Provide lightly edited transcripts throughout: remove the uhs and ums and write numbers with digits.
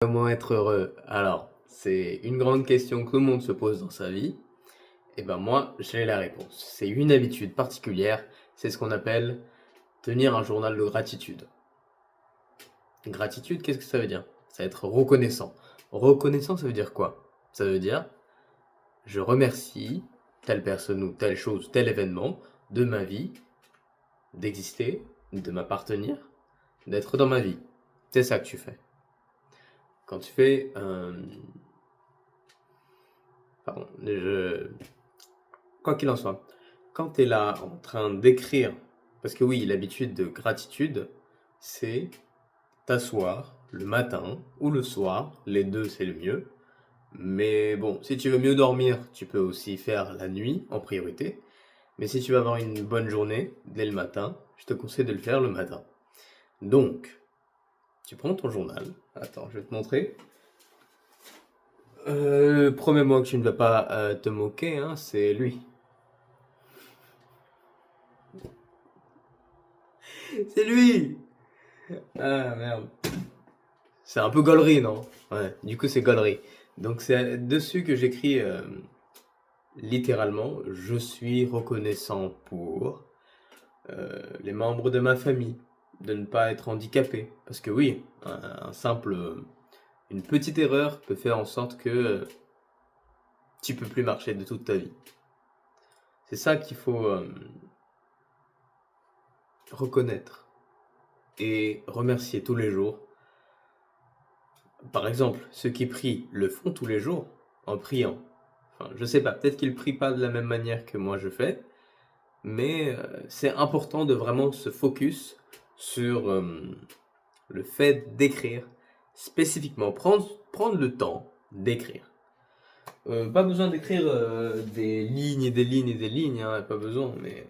Comment être heureux? Alors, c'est une grande question que tout le monde se pose dans sa vie. Et ben moi, j'ai la réponse. C'est une habitude particulière, c'est ce qu'on appelle tenir un journal de gratitude. Gratitude, qu'est-ce que ça veut dire? Ça va être reconnaissant. Reconnaissant, ça veut dire quoi? Ça veut dire, je remercie telle personne ou telle chose, tel événement de ma vie, d'exister, de m'appartenir, d'être dans ma vie. C'est ça que tu fais. Quand tu fais Pardon, quoi qu'il en soit, quand tu es là en train d'écrire, parce que oui, l'habitude de gratitude, c'est t'asseoir le matin ou le soir, les deux c'est le mieux. Mais bon, si tu veux mieux dormir, tu peux aussi faire la nuit en priorité. Mais si tu veux avoir une bonne journée dès le matin, je te conseille de le faire le matin. Donc, tu prends ton journal. Attends, je vais te montrer. Promets-moi que tu ne vas pas te moquer, hein, c'est lui. C'est lui! Ah merde. C'est un peu gaulerie, non? Ouais, du coup c'est gaulerie. Donc c'est dessus que j'écris littéralement, je suis reconnaissant pour les membres de ma famille, de ne pas être handicapé. Parce que oui, une petite erreur peut faire en sorte que tu peux plus marcher de toute ta vie. C'est ça qu'il faut reconnaître et remercier tous les jours. Par exemple, ceux qui prient le font tous les jours en priant. Enfin, je sais pas, peut-être qu'ils prient pas de la même manière que moi je fais, mais c'est important de vraiment se focus sur le fait d'écrire spécifiquement, prendre le temps d'écrire. Pas besoin d'écrire des lignes et des lignes et des lignes, hein, pas besoin, mais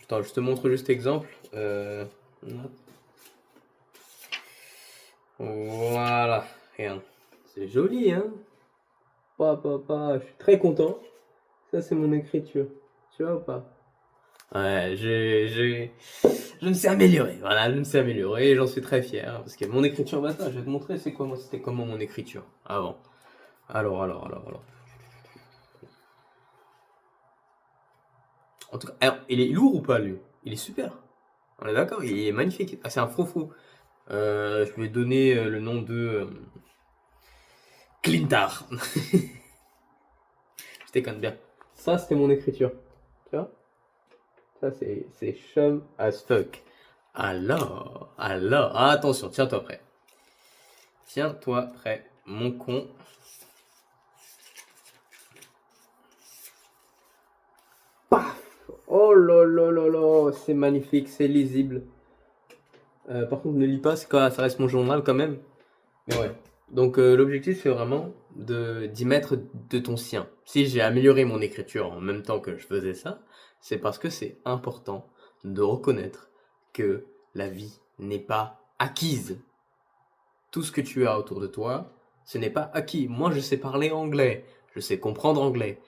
attends, je te montre juste exemple. Voilà, regarde. C'est joli, hein? Je suis très content. Ça, c'est mon écriture. Tu vois ou pas? Ouais, je me suis amélioré. Voilà, je me suis amélioré et j'en suis très fier. Parce que mon écriture, bah, attends, je vais te montrer c'est quoi moi, c'était comment mon écriture avant. Alors. En tout cas, alors, il est lourd ou pas, lui? Il est super. On est d'accord, il est magnifique. Ah, c'est un froufrou. Je lui ai donné le nom de Clintar. Je déconne bien. Ça, c'était mon écriture. Tu vois? Ça, c'est chum as fuck. Alors, attention, tiens-toi prêt. Tiens-toi prêt, mon con. Paf! Oh là là là là, c'est magnifique, c'est lisible. Par contre, ne lis pas, ça reste mon journal quand même. Mais ouais. Donc l'objectif, c'est vraiment d'y mettre de ton sien. Si j'ai amélioré mon écriture en même temps que je faisais ça, c'est parce que c'est important de reconnaître que la vie n'est pas acquise. Tout ce que tu as autour de toi, ce n'est pas acquis. Moi, je sais parler anglais, je sais comprendre anglais.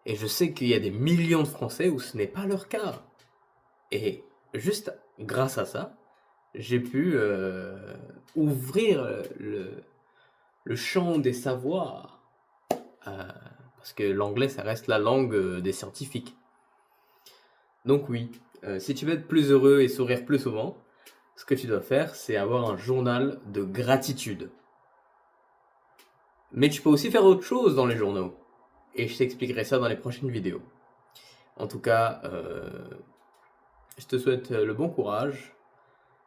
Et je sais qu'il y a des millions de Français où ce n'est pas leur cas. Et juste grâce à ça, j'ai pu ouvrir le champ des savoirs. Parce que l'anglais, ça reste la langue des scientifiques. Donc oui, si tu veux être plus heureux et sourire plus souvent, ce que tu dois faire, c'est avoir un journal de gratitude. Mais tu peux aussi faire autre chose dans les journaux. Et je t'expliquerai ça dans les prochaines vidéos. En tout cas, je te souhaite le bon courage.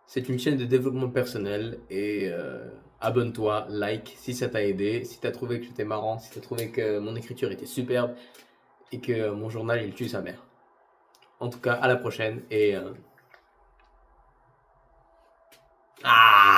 C'est une chaîne de développement personnel et abonne-toi, like si ça t'a aidé, si t'as trouvé que j'étais marrant, si t'as trouvé que mon écriture était superbe et que mon journal il tue sa mère. En tout cas, à la prochaine et